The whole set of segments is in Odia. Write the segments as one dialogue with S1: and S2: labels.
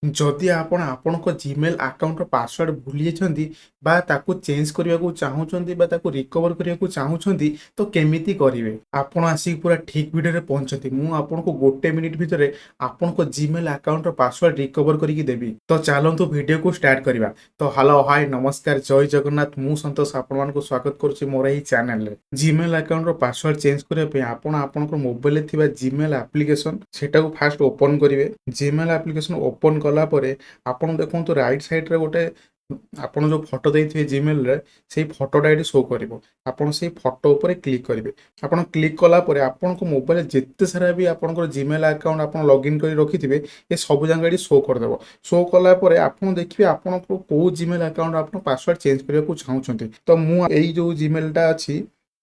S1: ଯଦି ଆପଣ ଆପଣଙ୍କ ଜିମେଲ୍ ଆକାଉଣ୍ଟର ପାସୱାର୍ଡ଼ ଭୁଲି ଯାଇଛନ୍ତି ବା ତାକୁ ଚେଞ୍ଜ କରିବାକୁ ଚାହୁଁଛନ୍ତି ବା ତାକୁ ରିକଭର କରିବାକୁ ଚାହୁଁଛନ୍ତି ତ କେମିତି କରିବେ? ଆପଣ ଆସିକି ପୁରା ଠିକ୍ ଭିଡ଼ିଓରେ ପହଞ୍ଚନ୍ତି। ମୁଁ ଆପଣଙ୍କୁ 1 ମିନିଟ୍ ଭିତରେ ଆପଣଙ୍କ ଜିମେଲ୍ ଆକାଉଣ୍ଟର ପାସୱାର୍ଡ଼ ରିକଭର କରିକି ଦେବି। ତ ଚାଲନ୍ତୁ ଭିଡ଼ିଓକୁ ଷ୍ଟାର୍ଟ କରିବା। ତ ହ୍ୟାଲୋ, ହାଏ, ନମସ୍କାର, ଜୟ ଜଗନ୍ନାଥ। ମୁଁ ସନ୍ତୋଷ ଆପଣମାନଙ୍କୁ ସ୍ୱାଗତ କରୁଛି ମୋର ଏହି ଚ୍ୟାନେଲରେ। ଜିମେଲ୍ ଆକାଉଣ୍ଟର ପାସୱାର୍ଡ଼ ଚେଞ୍ଜ କରିବା ପାଇଁ ଆପଣ ଆପଣଙ୍କ ମୋବାଇଲରେ ଥିବା ଜିମେଲ୍ ଆପ୍ଲିକେସନ୍ ସେଟାକୁ ଫାଷ୍ଟ ଓପନ୍ କରିବେ। ଜିମେଲ୍ ଆପ୍ଲିକେସନ୍ ଓପନ୍ କଲା ପରେ ଆପଣ ଦେଖନ୍ତୁ ରାଇଟ୍ ସାଇଡ଼୍ରେ ଗୋଟେ ଆପଣ ଯେଉଁ ଫଟୋ ଦେଇଥିବେ ଜିମେଲ୍ରେ ସେଇ ଫଟୋଟା ଏଠି ଶୋ କରିବ। ଆପଣ ସେଇ ଫଟୋ ଉପରେ କ୍ଲିକ୍ କରିବେ। ଆପଣ କ୍ଲିକ୍ କଲା ପରେ ଆପଣଙ୍କ ମୋବାଇଲରେ ଯେତେ ସାରା ବି ଆପଣଙ୍କର ଜିମେଲ୍ ଆକାଉଣ୍ଟ ଆପଣ ଲଗ୍ଇନ୍ କରି ରଖିଥିବେ ଏ ସବୁ ଯାକ ଏଠି ଶୋ କରିଦେବ। ଶୋ କଲା ପରେ ଆପଣ ଦେଖିବେ ଆପଣଙ୍କ କେଉଁ ଜିମେଲ୍ ଆକାଉଣ୍ଟ ଆପଣ ପାସୱାର୍ଡ଼ ଚେଞ୍ଜ କରିବାକୁ ଚାହୁଁଛନ୍ତି। ତ ମୁଁ ଏଇ ଯେଉଁ ଜିମେଲ୍ଟା ଅଛି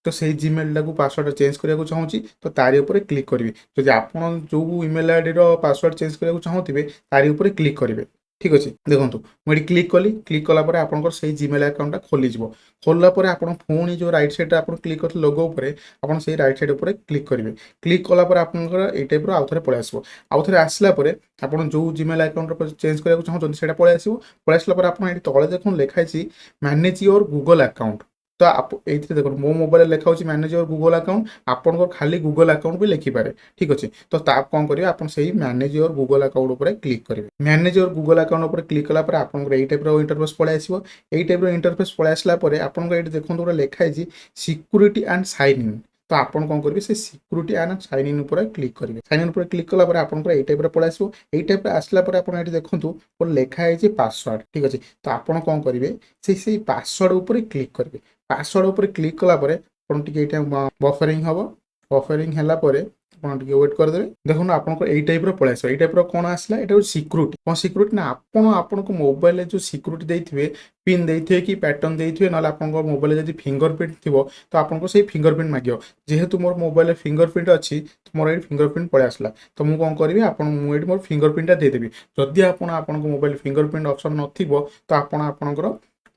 S1: ତ ସେଇ ଜିମେଲ୍ଟାକୁ ପାସୱାର୍ଡ଼ ଚେଞ୍ଜ କରିବାକୁ ଚାହୁଁଛି ତ ତାରି ଉପରେ କ୍ଲିକ୍ କରିବି। ଯଦି ଆପଣ ଯେଉଁ ଇମେଲ୍ ଆଇଡ଼ିର ପାସୱାର୍ଡ଼ ଚେଞ୍ଜ କରିବାକୁ ଚାହୁଁଥିବେ ତାରି ଉପରେ କ୍ଲିକ୍ କରିବେ। ଠିକ୍ ଅଛି, ଦେଖନ୍ତୁ ମୁଁ ଏଠି କ୍ଲିକ୍ କଲି। କ୍ଲିକ୍ କଲା ପରେ ଆପଣଙ୍କର ସେଇ ଜିମେଲ୍ ଆକାଉଣ୍ଟଟା ଖୋଲିଯିବ। ଖୋଲିଲା ପରେ ଆପଣ ପୁଣି ଯେଉଁ ରାଇଟ୍ ସାଇଡ଼୍ରେ ଆପଣ କ୍ଲିକ୍ କରିଥିଲେ ଲୋଗୋ ଉପରେ ଆପଣ ସେଇ ରାଇଟ୍ ସାଇଡ଼୍ ଉପରେ କ୍ଲିକ୍ କରିବେ। କ୍ଲିକ୍ କଲା ପରେ ଆପଣଙ୍କର ଏଇ ଟାଇପ୍ର ଆଉ ଥରେ ପଳେଇ ଆସିବ। ଆଉ ଥରେ ଆସିଲା ପରେ ଆପଣ ଯେଉଁ ଜିମେଲ୍ ଆକାଉଣ୍ଟର ଚେଞ୍ଜ କରିବାକୁ ଚାହୁଁଛନ୍ତି ସେଇଟା ପଳେଇ ଆସିବ। ପଳେଇ ଆସିଲା ପରେ ଆପଣ ଏଠି ତଳେ ଦେଖନ୍ତୁ ଲେଖା ହେଇଛି ମ୍ୟାନେଜ୍ ୟୋର୍ ଗୁଗଲ୍ ଆକାଉଣ୍ଟ। ତ ଏଇଥିରେ ଦେଖନ୍ତୁ ମୋ ମୋବାଇଲରେ ଲେଖା ହେଉଛି ମ୍ୟାନେଜ୍ ୟୋର୍ ଗୁଗଲ୍ ଆକାଉଣ୍ଟ। ଆପଣଙ୍କର ଖାଲି ଗୁଗଲ୍ ଆକାଉଣ୍ଟ ବି ଲେଖିପାରେ। ଠିକ୍ ଅଛି, ତ ତା କ'ଣ କରିବେ ଆପଣ ସେଇ ମ୍ୟାନେଜ୍ ୟୋର୍ ଗୁଗଲ୍ ଆକାଉଣ୍ଟ ଉପରେ କ୍ଲିକ୍ କରିବେ। ମ୍ୟାନେଜ୍ ୟୋର୍ ଗୁଗଲ୍ ଆକାଉଣ୍ଟ ଉପରେ କ୍ଲିକ୍ କଲା ପରେ ଆପଣଙ୍କର ଏଇ ଟାଇପ୍ର ଇଣ୍ଟରଫେସ୍ ପଳେଇ ଆସିବ। ଏଇ ଟାଇପ୍ର ଇଣ୍ଟରଫେସ୍ ପଳେଇ ଆସିଲା ପରେ ଆପଣଙ୍କ ଏଇଠି ଦେଖନ୍ତୁ ଗୋଟେ ଲେଖା ହେଇଛି ସିକ୍ୟୁରିଟି ଆଣ୍ଡ ସାଇନ୍ ଇନ୍। ତ ଆପଣ କ'ଣ କରିବେ ସେ ସିକ୍ୟୁରିଟି ଆଣ୍ଡ ସାଇନ୍ ଇନ୍ ଉପରେ କ୍ଲିକ୍ କରିବେ। ସାଇନ୍ ଇନ୍ ଉପରେ କ୍ଲିକ୍ କଲା ପରେ ଆପଣଙ୍କର ଏଇ ଟାଇପ୍ର ପଳେଇ ଆସିବ। ଏଇ ଟାଇପ୍ର ଆସିଲା ପରେ ଆପଣ ଏଠି ଦେଖନ୍ତୁ ଗୋଟେ ଲେଖା ହେଇଛି ପାସୱାର୍ଡ଼। ଠିକ୍ ଅଛି, ତ ଆପଣ କ'ଣ କରିବେ ସେଇ ପାସୱାର୍ଡ଼ ଉପରେ କ୍ଲିକ୍ କରିବେ। ପାସୱାର୍ଡ଼ ଉପରେ କ୍ଲିକ୍ କଲା ପରେ ଆପଣ ଟିକେ ଏଇଟା ବଫରିଂ ହେବ। ବଫରିଂ ହେଲା ପରେ ଆପଣ ଟିକେ ୱେଟ୍ କରିଦେବେ। ଦେଖନ୍ତୁ ଆପଣଙ୍କର ଏଇ ଟାଇପ୍ର ପଳେଇ ଆସିବ। ଏଇ ଟାଇପ୍ର କ'ଣ ଆସିଲା, ଏଇଟା ହେଉଛି ସିକ୍ୟୁରିଟି। କ'ଣ ସିକ୍ୟୁରିଟି ନା ଆପଣ ଆପଣଙ୍କ ମୋବାଇଲରେ ଯେଉଁ ସିକ୍ୟୁରିଟି ଦେଇଥିବେ, ପିନ୍ ଦେଇଥିବେ କି ପ୍ୟାଟର୍ନ ଦେଇଥିବେ, ନହେଲେ ଆପଣଙ୍କ ମୋବାଇଲରେ ଯଦି ଫିଙ୍ଗର ପ୍ରିଣ୍ଟ ଥିବ ତ ଆପଣଙ୍କୁ ସେଇ ଫିଙ୍ଗର ପ୍ରିଣ୍ଟ ମାଗିବ। ଯେହେତୁ ମୋର ମୋବାଇଲରେ ଫିଙ୍ଗର ପ୍ରିଣ୍ଟ ଅଛି ତ ମୋର ଏଇଠି ଫିଙ୍ଗର ପ୍ରିଣ୍ଟ ପଳେଇ ଆସିଲା। ତ ମୁଁ କ'ଣ କରିବି ମୁଁ ଏଇଠି ମୋର ଫିଙ୍ଗର ପ୍ରିଣ୍ଟଟା ଦେଇଦେବି। ଯଦି ଆପଣଙ୍କ ମୋବାଇଲ ଫିଙ୍ଗର ପ୍ରିଣ୍ଟ ଅପସନ୍ ନଥିବ ତ ଆପଣଙ୍କର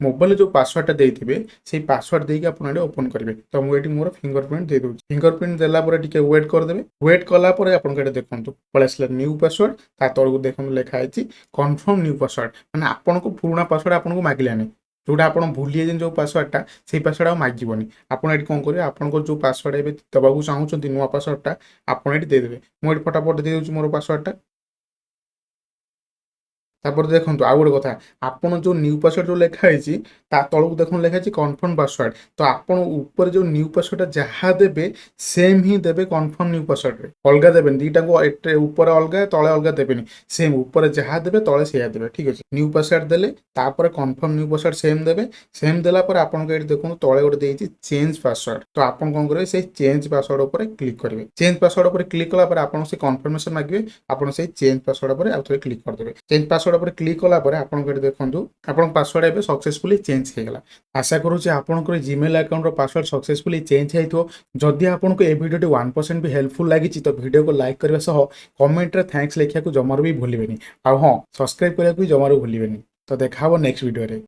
S1: ମୋବାଇଲରେ ଯେଉଁ ପାସୱାର୍ଡ଼ଟା ଦେଇଥିବେ ସେଇ ପାସୱାର୍ଡ଼ ଦେଇକି ଆପଣ ଏଠି ଓପନ୍ କରିବେ। ତ ମୁଁ ଏଠି ମୋର ଫିଙ୍ଗର ପ୍ରିଣ୍ଟ ଦେଇଦେଉଛି। ଫିଙ୍ଗର ପ୍ରିଣ୍ଟ ଦେଲା ପରେ ଟିକେ ୱେଟ୍ କରିଦେବେ। ୱେଟ୍ କଲା ପରେ ଆପଣଙ୍କ ଏଠି ଦେଖନ୍ତୁ ପଳେଇ ଆସିଲା ନ୍ୟୁ ପାସୱାର୍ଡ଼। ତା ତଳକୁ ଦେଖନ୍ତୁ ଲେଖା ହେଇଛି କନଫର୍ମ ନ୍ୟୁ ପାସୱାର୍ଡ଼। ମାନେ ଆପଣଙ୍କୁ ପୁରୁଣା ପାସୱାର୍ଡ଼ ଆପଣଙ୍କୁ ମାଗିଲାନି। ଯେଉଁଟା ଆପଣ ଭୁଲି ଯାଇଛନ୍ତି ଯେଉଁ ପାସୱାର୍ଡ଼ଟା ସେଇ ପାସୱାର୍ଡ଼ ଆଉ ମାଗିବନି। ଆପଣ ଏଠି କ'ଣ କରିବେ ଆପଣଙ୍କର ଯେଉଁ ପାସୱାର୍ଡ଼ ଏବେ ଦେବାକୁ ଚାହୁଁଛନ୍ତି ନୂଆ ପାସୱାର୍ଡ଼ଟା ଆପଣ ଏଠି ଦେଇଦେବେ। ମୁଁ ଏଠି ଫଟାଫଟ ଦେଇଦେଉଛି ମୋର ପାସୱାର୍ଡ଼ଟା। ତାପରେ ଦେଖନ୍ତୁ ଆଉ ଗୋଟେ କଥା, ଆପଣ ଯେଉଁ ନ୍ୟୁ ପାସୱାର୍ଡ଼ ଯେଉଁ ଲେଖା ହେଇଛି ତା ତଳକୁ ଦେଖନ୍ତୁ ଲେଖା ହେଇଛି କନଫର୍ମ ପାସୱାର୍ଡ଼। ତ ଆପଣ ଉପରେ ଯେଉଁ ନ୍ୟୁ ପାସୱାର୍ଡ଼ଟା ଯାହା ଦେବେ ସେମ୍ ହିଁ ଦେବେ କନଫର୍ମ ନ୍ୟୁ ପାସୱାର୍ଡ଼ରେ। ଅଲଗା ଦେବେନି, ଦୁଇଟାକୁ ଉପରେ ଅଲଗା ତଳେ ଅଲଗା ଦେବେନି। ସେମ୍ ଉପରେ ଯାହା ଦେବେ ତଳେ ସେଇଆ ଦେବେ। ଠିକ୍ ଅଛି, ନ୍ୟୁ ପାସୱାର୍ଡ଼ ଦେଲେ ତାପରେ କନଫର୍ମ ନ୍ୟୁ ପାସୱାର୍ଡ଼ ସେମ୍ ଦେବେ। ସେମ୍ ଦେଲା ପରେ ଆପଣଙ୍କ ଏଠି ଦେଖନ୍ତୁ ତଳେ ଗୋଟେ ଦେଇଛି ଚେଞ୍ଜ ପାସୱାର୍ଡ଼। ତ ଆପଣ କ'ଣ କରିବେ ସେଇ ଚେଞ୍ଜ ପାସୱାର୍ଡ଼ ଉପରେ କ୍ଲିକ୍ କରିବେ। ଚେଞ୍ଜ ପାସୱାର୍ଡ଼ ଉପରେ କ୍ଲିକ୍ କଲା ପରେ ଆପଣ ସେ କନଫର୍ମେସନ୍ ମାଗିବେ। ଆପଣ ସେଇ ଚେଞ୍ଜ ପାସୱାର୍ଡ଼ ଉପରେ ଆଉ ଥରେ କ୍ଲିକ୍ କରିଦେବେ। ଚେଞ୍ଜ ପାସୱାର୍ଡ଼ ଉପରେ କ୍ଲିକ୍ କଲା ପରେ ଆପଣଙ୍କ ଏଠି ଦେଖନ୍ତୁ ଆପଣଙ୍କ ପାସୱାର୍ଡ଼ ଏବେ ସକ୍ସେସଫୁଲି ଚେଞ୍ଜ ହେଇଗଲା। ଆଶା କରୁଛି ଆପଣଙ୍କର ଜିମେଲ୍ ଆକାଉଣ୍ଟର ପାସୱାର୍ଡ଼ ସକ୍ସେସଫୁଲି ଚେଞ୍ଜ ହେଇଥିବ। ଯଦି ଆପଣଙ୍କୁ ଏ ଭିଡ଼ିଓଟି 1% ବି ହେଲ୍ପଫୁଲ୍ ଲାଗିଛି ତ ଭିଡ଼ିଓକୁ ଲାଇକ୍ କରିବା ସହ କମେଣ୍ଟରେ ଥ୍ୟାଙ୍କ୍ସ ଲେଖିବାକୁ ଜମାରୁ ବି ଭୁଲିବେନି। ଆଉ ହଁ, ସବସ୍କ୍ରାଇବ୍ କରିବାକୁ ବି ଜମାରୁ ଭୁଲିବେନି। ତ ଦେଖା ହେବ ନେକ୍ସଟ ଭିଡ଼ିଓରେ।